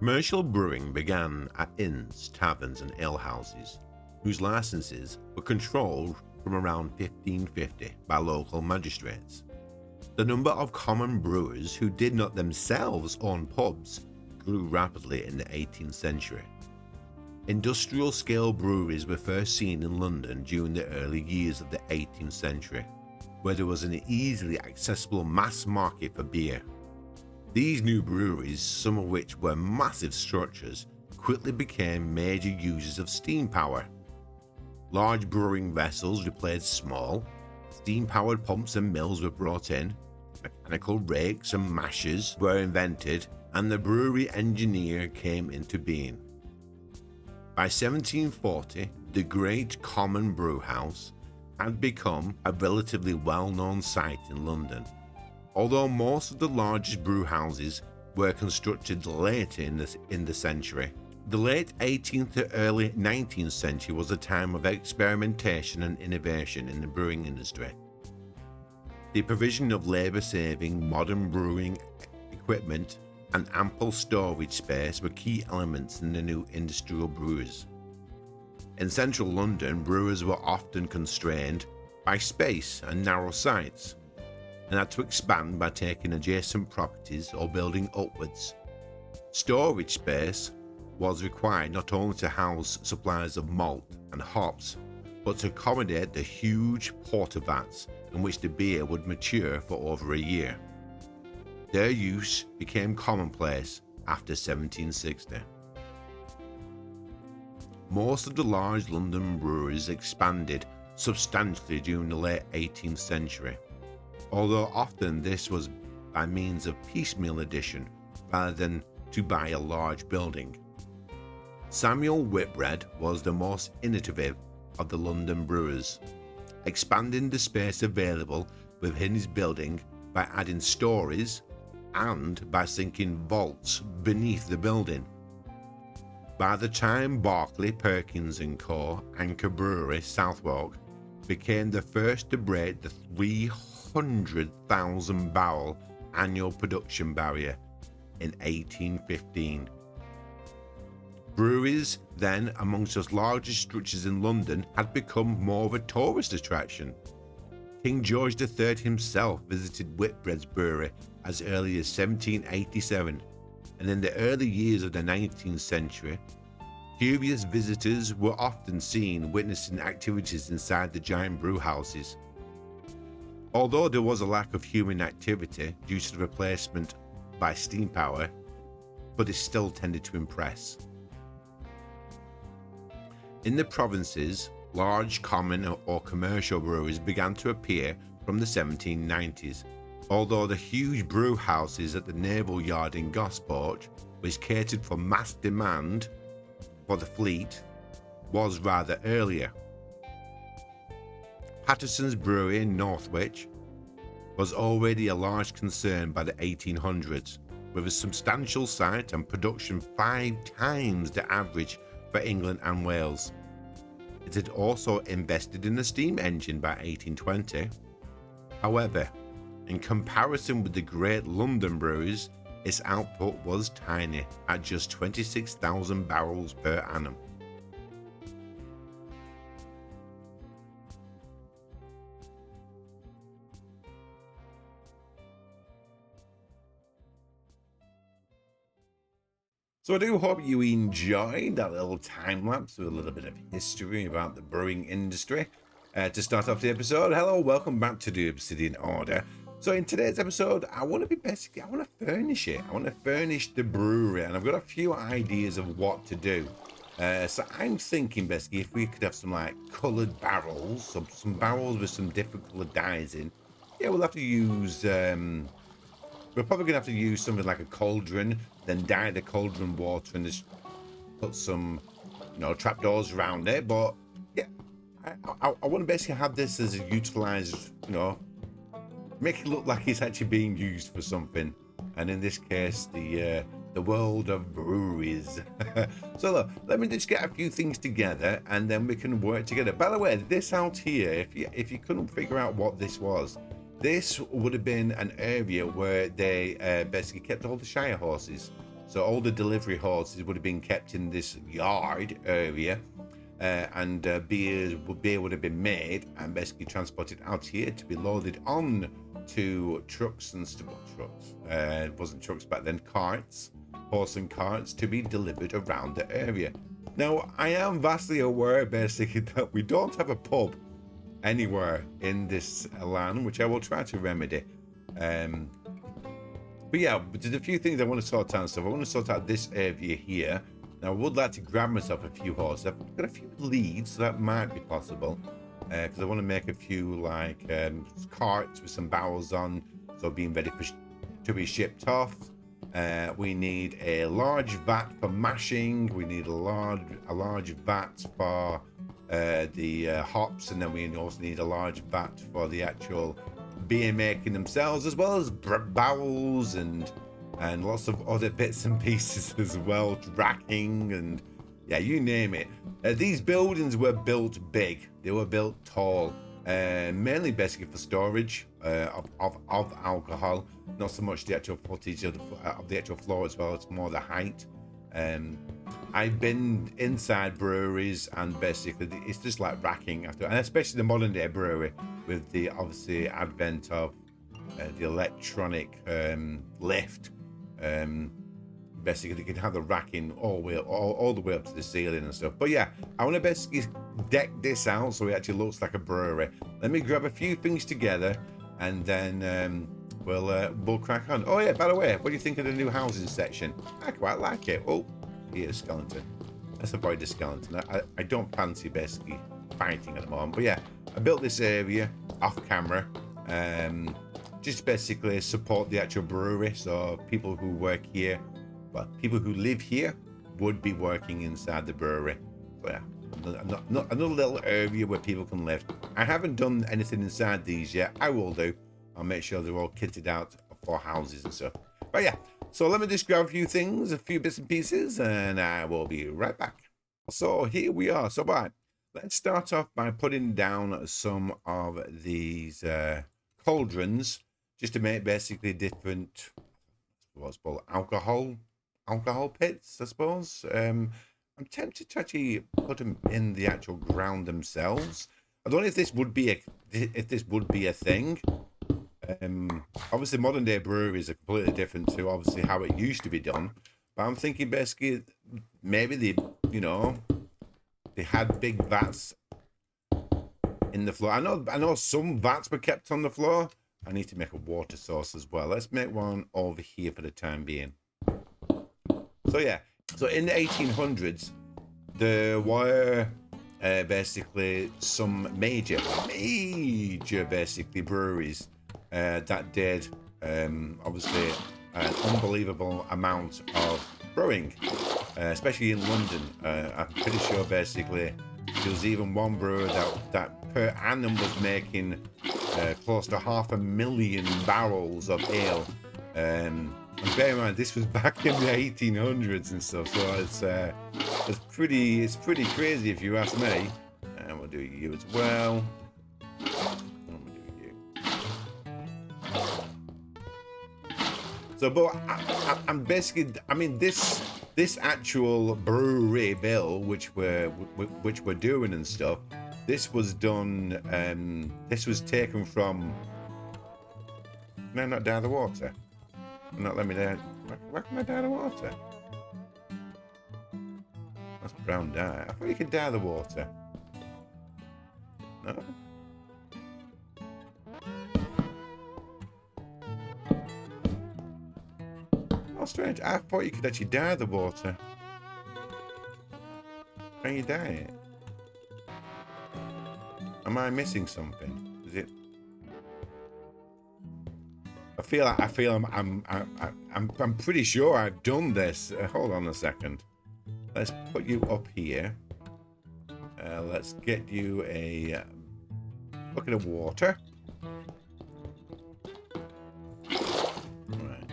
Commercial brewing began at inns, taverns and alehouses, whose licenses were controlled from around 1550 by local magistrates. The number of common brewers who did not themselves own pubs grew rapidly in the 18th century. Industrial scale breweries were first seen in London during the early years of the 18th century, where there was an easily accessible mass market for beer. These new breweries, some of which were massive structures, quickly became major users of steam power. Large brewing vessels replaced small, steam-powered pumps and mills were brought in, mechanical rakes and mashers were invented, and the brewery engineer came into being. By 1740, the Great Common Brewhouse had become a relatively well-known sight in London. Although most of the largest brewhouses were constructed later in the century, the late 18th to early 19th century was a time of experimentation and innovation in the brewing industry. The provision of labour-saving modern brewing equipment and ample storage space were key elements in the new industrial breweries. In central London, brewers were often constrained by space and narrow sites, and had to expand by taking adjacent properties or building upwards. Storage space was required not only to house supplies of malt and hops, but to accommodate the huge porter vats in which the beer would mature for over a year. Their use became commonplace after 1760. Most of the large London breweries expanded substantially during the late 18th century, although often this was by means of piecemeal addition rather than to buy a large building. Samuel Whitbread was the most innovative of the London brewers, expanding the space available within his building by adding stories and by sinking vaults beneath the building. By the time Barclay, Perkins & Co. Anchor Brewery, Southwark, became the first to break the 300,000 barrel annual production barrier in 1815. Breweries, then amongst the largest structures in London, had become more of a tourist attraction. King George III himself visited Whitbread's brewery as early as 1787, and in the early years of the 19th century, curious visitors were often seen witnessing activities inside the giant brewhouses. Although there was a lack of human activity due to the replacement by steam power, but it still tended to impress. In the provinces, large common or commercial breweries began to appear from the 1790s, although the huge brew houses at the Naval Yard in Gosport, which catered for mass demand for the fleet, was rather earlier. Patterson's Brewery in Northwich was already a large concern by the 1800s, with a substantial site and production 5 times the average for England and Wales. It had also invested in a steam engine by 1820. However, in comparison with the great London breweries, its output was tiny at just 26,000 barrels per annum. So I do hope you enjoyed that little time lapse with a little bit of history about the brewing industry. To start off the episode, hello, welcome back to the Obsidian Order. So in today's episode, I want to furnish it. I want to furnish the brewery, and I've got a few ideas of what to do. So I'm thinking basically if we could have some like coloured barrels, some barrels with some different coloured dyes in. Yeah, we'll have to use we're probably gonna have to use something like a cauldron, then dye the cauldron water and just put some, trapdoors around it. But yeah, I want to basically have this as a utilized, make it look like it's actually being used for something. And in this case, the world of breweries. So look, let me just get a few things together and then we can work together. By the way, this out here, if you couldn't figure out what this was, this would have been an area where they basically kept all the Shire horses. So all the delivery horses would have been kept in this yard area, and beer would be able to be made and basically transported out here to be loaded on to trucks and stuff. Trucks, it wasn't trucks back then, carts, horse and carts, to be delivered around the area. Now, I am vastly aware basically that we don't have a pub anywhere in this land, which I will try to remedy. But yeah, there's a few things I want to sort out. So I want to sort out this area here. Now, I would like to grab myself a few horses. I've got a few leads, so that might be possible. Because I want to make a few, like, carts with some barrels on, so being ready to be shipped off. We need a large vat for mashing. We need a large vat for the hops, and then we also need a large vat for the actual beer making themselves, as well as barrels and lots of other bits and pieces as well, racking and yeah, you name it. These buildings were built big. They were built tall, mainly basically for storage of alcohol, not so much the actual footage of the actual floor as well. It's more the height. I've been inside breweries, and basically it's just like racking after, and especially the modern day brewery with the obviously advent of the electronic lift. Basically, you can have the racking all the way up to the ceiling and stuff. But yeah, I want to basically deck this out so it actually looks like a brewery. Let me grab a few things together, and then we'll crack on. Oh yeah, by the way, what do you think of the new housing section? I quite like it. Oh, here's skeleton. Let's avoid the skeleton. I don't fancy basically fighting at the moment. But yeah, I built this area off camera. Just basically support the actual brewery. So people who work here, well, people who live here would be working inside the brewery. So yeah, another little area where people can live. I haven't done anything inside these yet. I will do. I'll make sure they're all kitted out for houses and stuff. But yeah, so let me just grab a few things, a few bits and pieces, and I will be right back. So here we are. So right, let's start off by putting down some of these cauldrons, just to make basically different, what's called alcohol pits, I suppose. I'm tempted to actually put them in the actual ground themselves. I don't know if this would be a thing. Obviously, modern day breweries are completely different to obviously how it used to be done. But I'm thinking basically maybe they had big vats in the floor. I know some vats were kept on the floor. I need to make a water source as well. Let's make one over here for the time being. So yeah, so in the 1800s, there were basically some major basically breweries that did obviously an unbelievable amount of brewing, especially in London. I'm pretty sure basically there was even one brewer that per annum was making close to 500,000 barrels of ale. And bear in mind, this was back in the 1800s and stuff, so it's pretty crazy if you ask me. And we'll do you as well. So, but I'm basically, I mean, this actual brewery bill, which we're doing and stuff, this was done. This was taken from. Can I not down the water? Not let me down. Why can I down the water? That's brown dye. I thought you could dye the water. No. Oh, strange. I thought you could actually dye the water. Can you dye it? Am I missing something? Is it? I feel I'm pretty sure I've done this. Hold on a second. Let's put you up here. Let's get you a bucket of water. Right.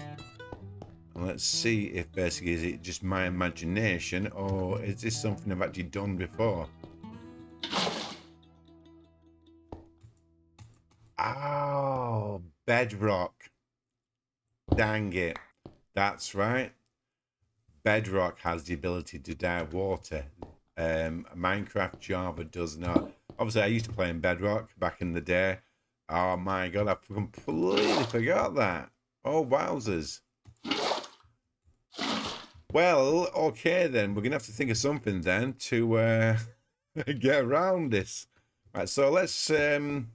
And let's see if basically is it just my imagination or is this something I've actually done before? Oh, bedrock. Dang it. That's right. Bedrock has the ability to dive water. Minecraft Java does not. Obviously, I used to play in Bedrock back in the day. Oh my god, I completely forgot that. Oh, wowzers. Well, okay then. We're going to have to think of something then to get around this. Right, so let's... oh,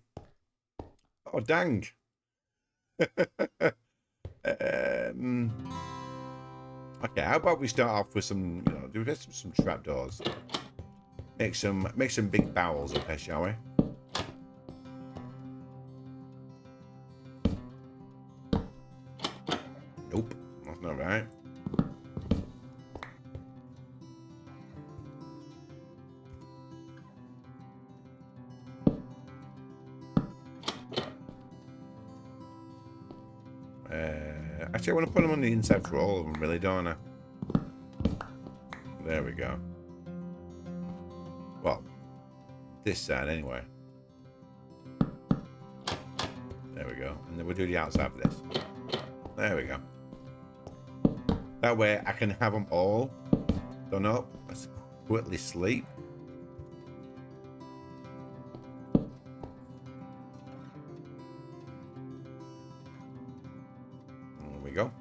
dang. Okay, how about we start off with some, you know, do some trapdoors. Make some big barrels up there, shall we? Nope, that's not right. Actually, I want to put them on the inside for all of them, really, don't I? There we go. Well, this side anyway. There we go. And then we'll do the outside for this. There we go. That way I can have them all done up. Let's quickly sleep. There we go.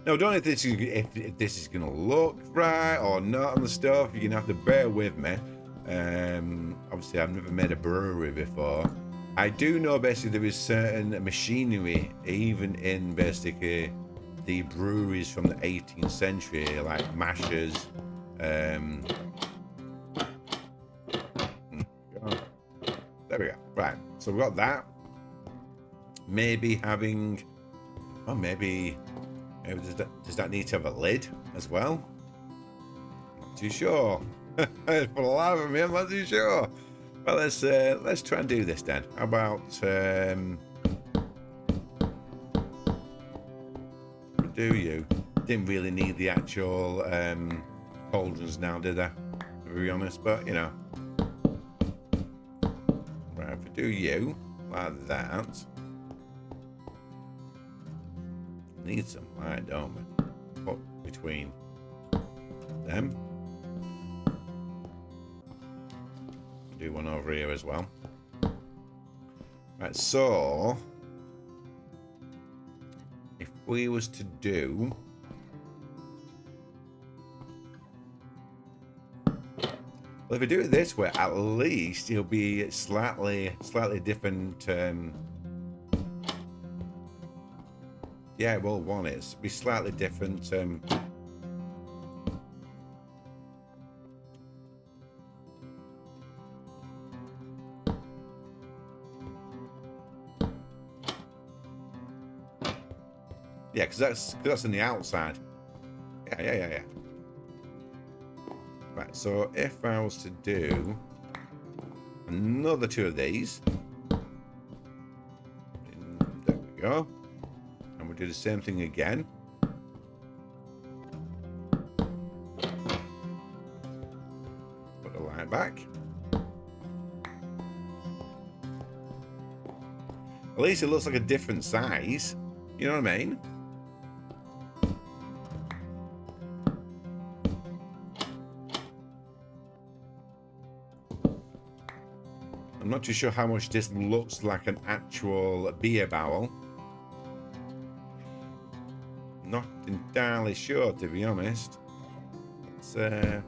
Now, don't know if this is going to look right or not on the stuff. You're going to have to bear with me. Obviously, I've never made a brewery before. I do know basically there is certain machinery, even in basically the breweries from the 18th century, like mashers. There we go. Right. So we've got that. Maybe having... Oh, maybe does that need to have a lid as well? Not too sure. For the life of me, I'm not too sure. Well, let's try and do this then. How about do you? Didn't really need the actual cauldrons now, did I? To be honest, but you know. Right, if we do you like that. Need some light, don't we? Put between them. Do one over here as well. Right, so if we was to do well, if we do it this way, at least it'll be slightly different. Yeah, well, one is be slightly different. Yeah, because that's on the outside. Yeah. Right. So if I was to do another two of these, there we go. And we'll do the same thing again. Put the light back. At least it looks like a different size. You know what I mean? I'm not too sure how much this looks like an actual beer barrel. Not entirely sure, to be honest. So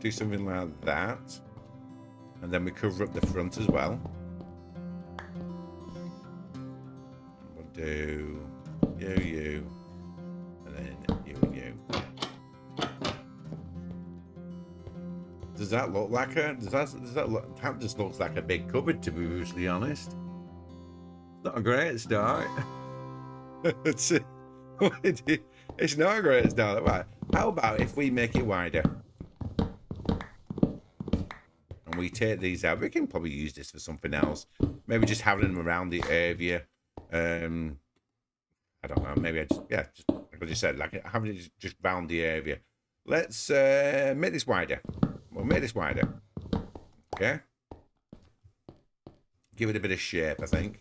do something like that, and then we cover up the front as well. We'll do you, and then you and you. Does that look like a? Does that look? That just looks like a big cupboard, to be brutally honest. It's not a great start. It's not a great start. Right. How about if we make it wider? And we take these out. We can probably use this for something else. Maybe just having them around the area. I don't know. Maybe just like I just said, like having it just round the area. Let's make this wider. We'll make this wider. Okay. Give it a bit of shape, I think.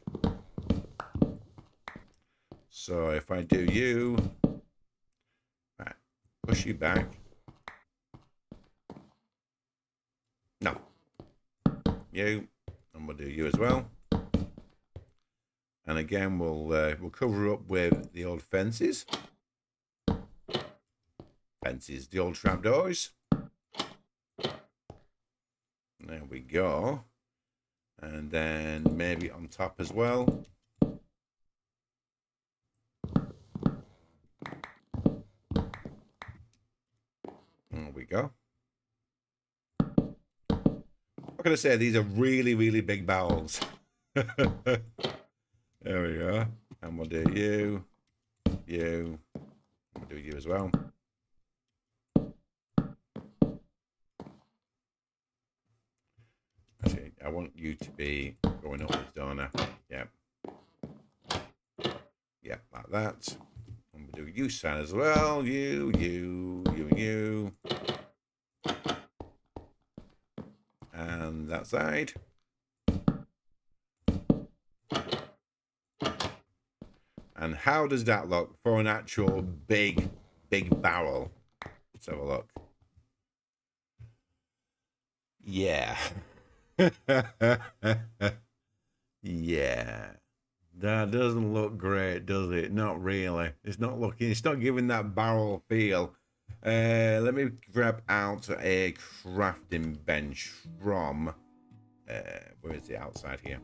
So if I do you, right, push you back. No. You, and we'll do you as well. And again, we'll cover up with the old fences. The old trapdoors. There we go. And then maybe on top as well. There we go. What can I say? These are really, really big barrels. There we go. And we'll do you. We'll do you as well. Actually, I want you to be going upwards, don't I? Yep. Yep, like that. And we'll do you side as well. You, and you. And that side. And how does that look for an actual big barrel? Let's have a look. Yeah. Yeah. That doesn't look great, does it? Not really. It's not giving that barrel feel. Let me grab out a crafting bench from where is it? Outside here.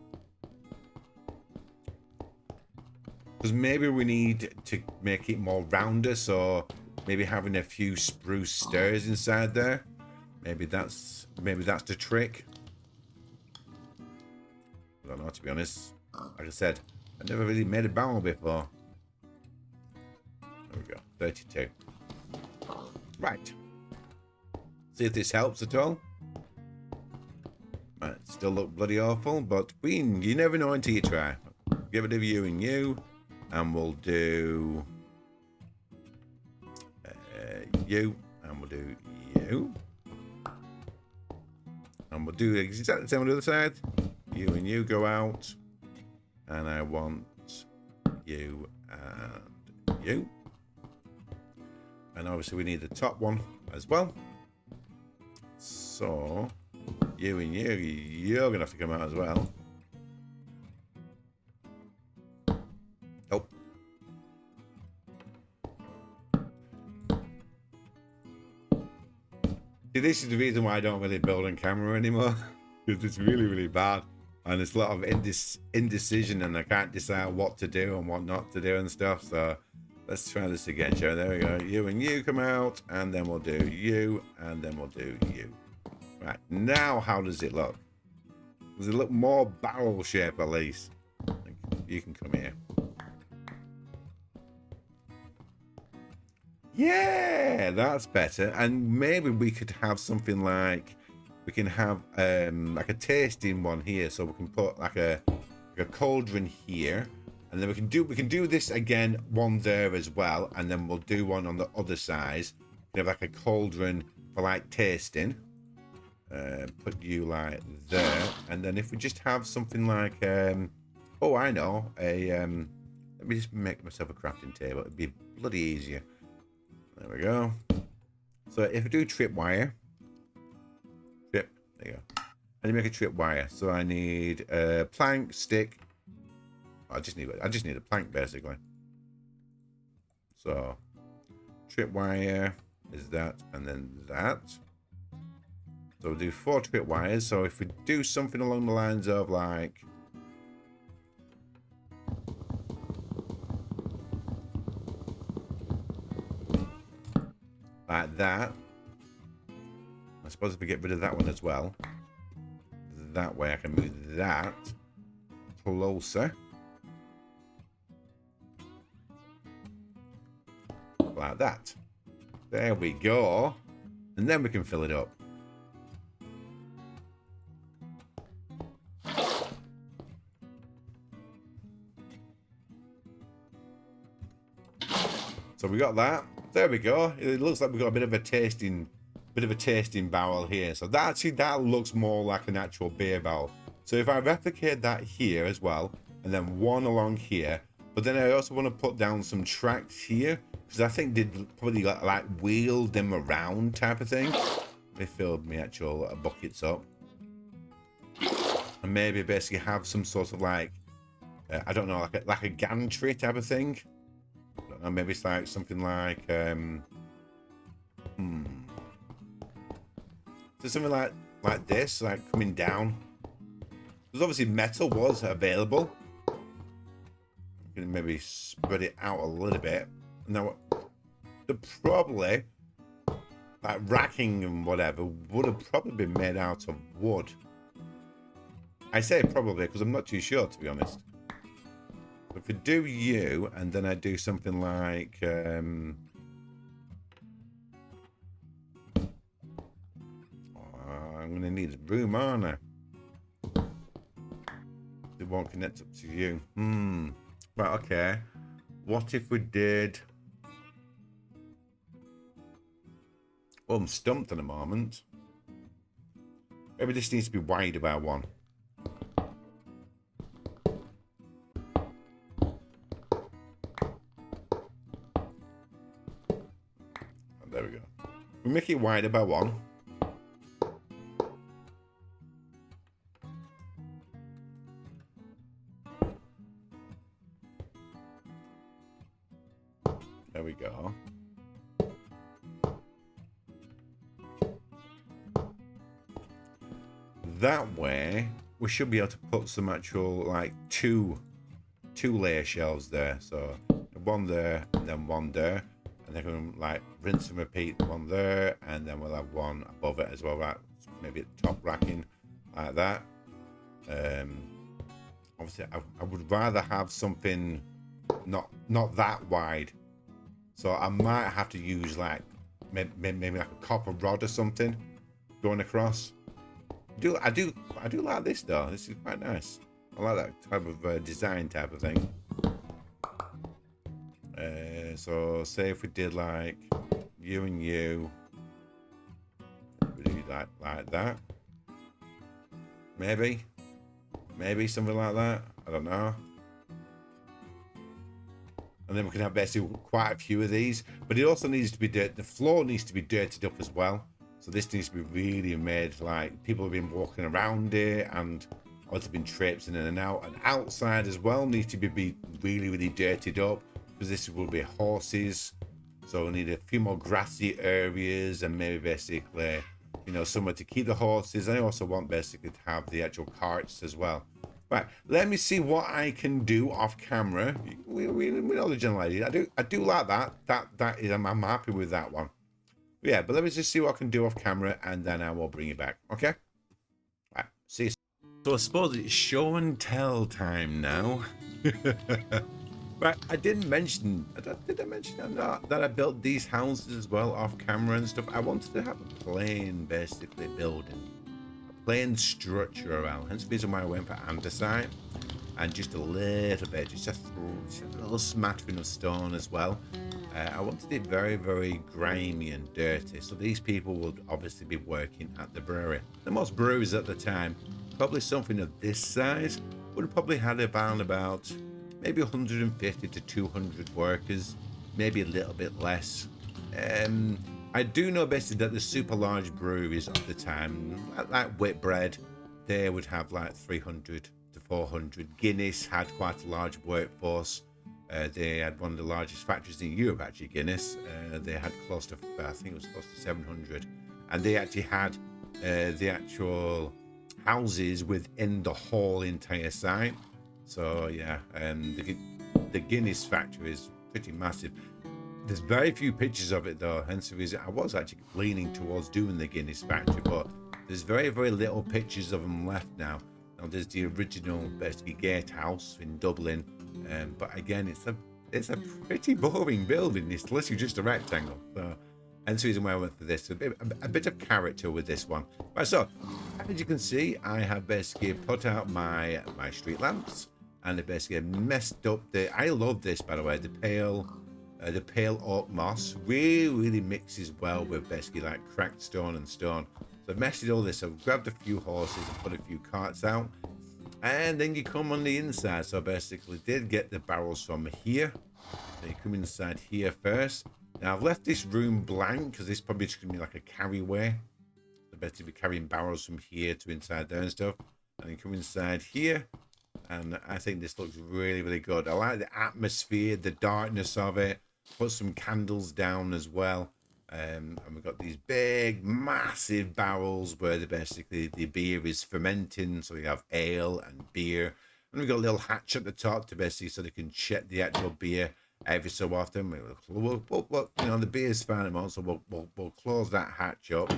Because maybe we need to make it more rounder, so maybe having a few spruce stairs inside there. Maybe that's the trick. I don't know, to be honest. Like I said, I've never really made a barrel before. There we go, 32. Right. See if this helps at all. Might still look bloody awful, but you never know until you try. Give it a you and you. And we'll do you, and we'll do you, and we'll do exactly the same on the other side. You and you go out, and I want you and you, and obviously we need the top one as well. So you and you're gonna have to come out as well. See, this is the reason why I don't really build on camera anymore, because it's really, really bad, and it's a lot of indecision, and I can't decide what to do and what not to do and stuff. So let's try this again, shall we? There we go. You and you come out, and then we'll do you, and then we'll do you. Right, now how does it look? Does it look more barrel shape at least? You can come here. Yeah, that's better. And maybe we could have something like, we can have like a tasting one here, so we can put like a cauldron here, and then we can do this again one there as well, and then we'll do one on the other side. We have like a cauldron for like tasting. Put you like there, and then if we just have something like oh, I know, let me just make myself a crafting table. It'd be bloody easier. There we go. So if I do tripwire, there you go. I need to make a tripwire. So I need a plank, stick. I just need a plank basically. So tripwire is that, and then that. So we'll do 4 tripwires. So if we do something along the lines of like, like that. I suppose if we get rid of that one as well, that way I can move that closer. Like that. There we go. And then we can fill it up. So we got that. There we go. It looks like we've got a bit of a tasting bit of a tasting barrel here. So that actually, that looks more like an actual beer barrel. So if I replicate that here as well, and then one along here, but then I also want to put down some tracks here, because I think they'd probably like wheel them around type of thing. They filled my actual buckets up. And maybe basically have some sort of like, I don't know, like a gantry type of thing. I don't know, maybe it's like something like, so something like this, like coming down. Because obviously metal was available. You can maybe spread it out a little bit. Now, the probably like racking and whatever would have probably been made out of wood. I say probably because I'm not too sure, to be honest. But if we do you, and then I do something like I'm gonna need room, aren't I? It won't connect up to you. Right, okay. What if we did? Oh, I'm stumped at the moment. Maybe this needs to be wider by one. Oh, there we go. We make it wider by one. There we go. That way, we should be able to put some actual like two layer shelves there. So one there and then one there, and then we can like rinse and repeat one there, and then we'll have one above it as well, right? Maybe at the top racking like that. Obviously, I would rather have something not that wide. So I might have to use like maybe like a copper rod or something going across. I do like this though. This is quite nice. I like that type of design type of thing. So say if we did like you and you, we do like that. Maybe something like that. I don't know. And then we can have basically quite a few of these, but it also needs to be the floor needs to be dirtied up as well. So this needs to be really made like people have been walking around it, and also been traipsing in and out. And outside as well needs to be really dirtied up, because this will be horses. So we need a few more grassy areas, and maybe basically, you know, somewhere to keep the horses. I also want basically to have the actual carts as well. Right, let me see what I can do off camera. We know the general idea. I do like that. That is, I'm happy with that one. Yeah, but let me just see what I can do off camera, and then I will bring you back. Okay. Right, see you. So I suppose it's show and tell time now. Right, I didn't mention. Did I mention that I built these houses as well off camera and stuff? I wanted to have a plain, basically building. Plain structure around, hence the reason why I went for andesite, and just a little bit, just a little smattering of stone as well. I wanted it very grimy and dirty, so these people would obviously be working at the brewery. The most breweries at the time, probably something of this size, would have probably had around about maybe 150 to 200 workers, maybe a little bit less. I do know basically that the super large breweries of the time, like Whitbread, they would have like 300 to 400. Guinness had quite a large workforce. They had one of the largest factories in Europe, actually, Guinness. They had close to, I think it was close to 700. And they actually had the actual houses within the whole entire site. So yeah, the Guinness factory is pretty massive. There's very few pictures of it though, hence the reason I was actually leaning towards doing the Guinness factory, but there's very little pictures of them left now. Now there's the original basically gatehouse in Dublin, but again it's a pretty boring building. It's literally just a rectangle. So hence the reason why I went for this. A bit of character with this one. Right, so as you can see, I have basically put out my street lamps, and it basically messed up the. I love this, by the way, the pale The pale oak moss really mixes well with basically like cracked stone and stone. So I've meshed all this. I've grabbed a few horses and put a few carts out. And then you come on the inside. So I basically did get the barrels from here. So you come inside here first. Now I've left this room blank because this probably just going to be like a carryway. So basically carrying barrels from here to inside there and stuff. And you come inside here. And I think this looks really good. I like the atmosphere, the darkness of it. Put some candles down as well. And we've got these big, massive barrels where basically the beer is fermenting. So you have ale and beer. And we've got a little hatch at the top to basically so they can check the actual beer every so often. We'll you know, the beer's fine amount, so we'll close that hatch up.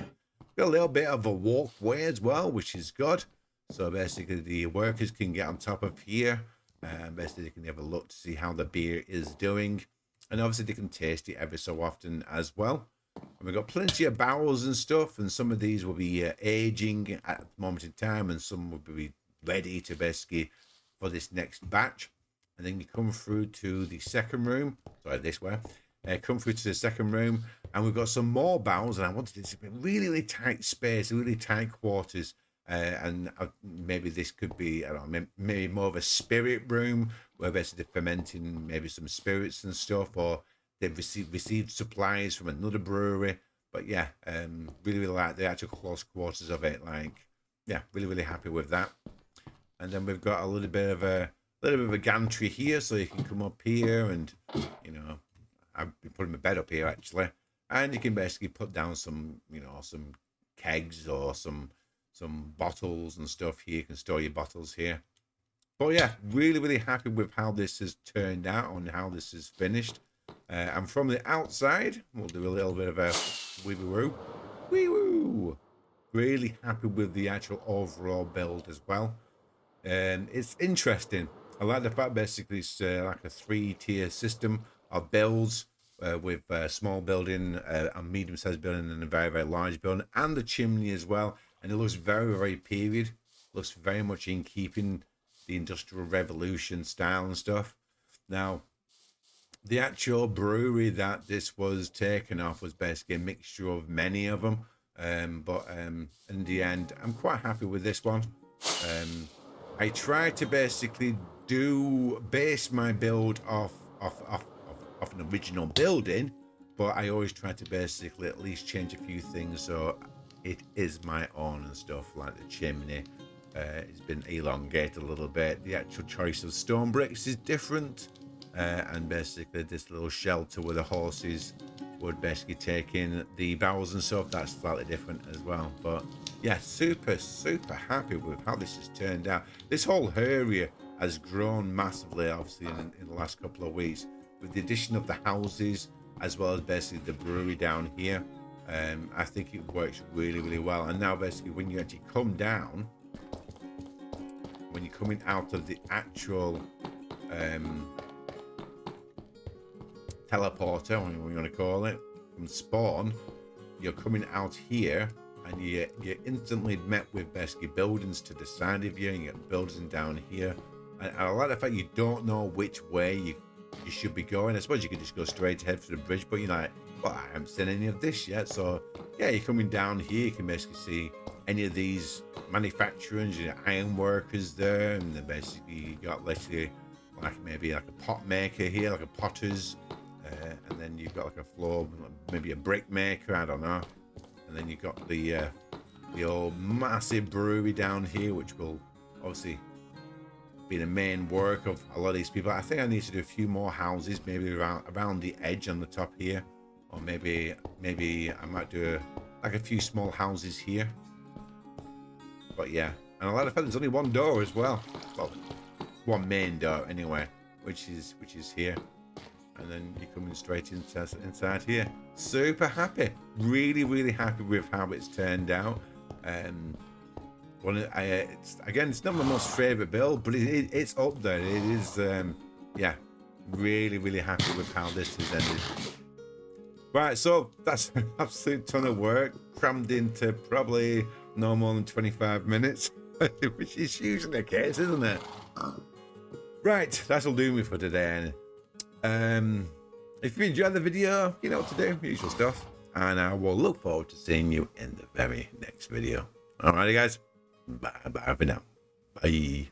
Got a little bit of a walkway as well, which is good. So basically the workers can get on top of here. And basically they can have a look to see how the beer is doing. And obviously they can taste it every so often as well. And we've got plenty of barrels and stuff. And some of these will be aging at the moment in time. And some will be ready to basically for this next batch. And then you come through to the second room. Sorry, this way. Come through to the second room. And we've got some more barrels. And I wanted it to be really tight space, really tight quarters. And maybe this could be, I don't know, maybe more of a spirit room where basically they're fermenting maybe some spirits and stuff, or they've received supplies from another brewery. But yeah, really like the actual close quarters of it. Like, yeah, really happy with that. And then we've got a little bit of a gantry here, so you can come up here and, you know, I've been putting my bed up here actually, and you can basically put down some, you know, some kegs or some bottles and stuff here. You can store your bottles here. But yeah, really happy with how this has turned out and how this is finished. And from the outside, we'll do a little bit of a wee-woo. Really happy with the actual overall build as well. It's interesting. I like the fact basically it's like a 3-tier system of builds with a small building, a medium-sized building, and a very large building, and the chimney as well. And it looks very period. Looks very much in keeping the Industrial Revolution style and stuff. Now, the actual brewery that this was taken off was basically a mixture of many of them. But in the end, I'm quite happy with this one. I tried to basically base my build off an original building, but I always try to basically at least change a few things so it is my own and stuff, like the chimney. It's been elongated a little bit. The actual choice of stone bricks is different. And basically this little shelter where the horses would basically take in the barrels and stuff, that's slightly different as well. But yeah, super happy with how this has turned out. This whole area has grown massively, obviously, in the last couple of weeks, with the addition of the houses as well as basically the brewery down here. I think it works really well. And now basically when you actually come down, when you're coming out of the actual teleporter, what you want to call it, from spawn, you're coming out here and you're instantly met with basically buildings to the side of you, and you get buildings down here. And I like the fact you don't know which way you should be going. I suppose you could just go straight ahead for the bridge, but you're like, well, I haven't seen any of this yet. So yeah, you're coming down here, you can basically see any of these manufacturers, you know, iron workers there, and then basically you got literally like maybe like a pot maker here, like a potter's, and then you've got like a floor, maybe a brick maker, I don't know. And then you've got the old massive brewery down here, which will obviously be the main work of a lot of these people. I think I need to do a few more houses, maybe around the edge on the top here, or maybe I might do like a few small houses here. But yeah, and a lot of fact there's only one door as well. Well, one main door anyway, which is here. And then you're coming straight inside here. Super happy, really happy with how it's turned out. It's not my most favorite build, but it's up there. It is, yeah, really happy with how this has ended. Right, so that's an absolute ton of work crammed into probably no more than 25 minutes, which is usually the case, isn't it? Right, that'll do me for today. If you enjoyed the video, you know what to do, usual stuff. And I will look forward to seeing you in the very next video. Alrighty, guys. Bye bye for now. Bye.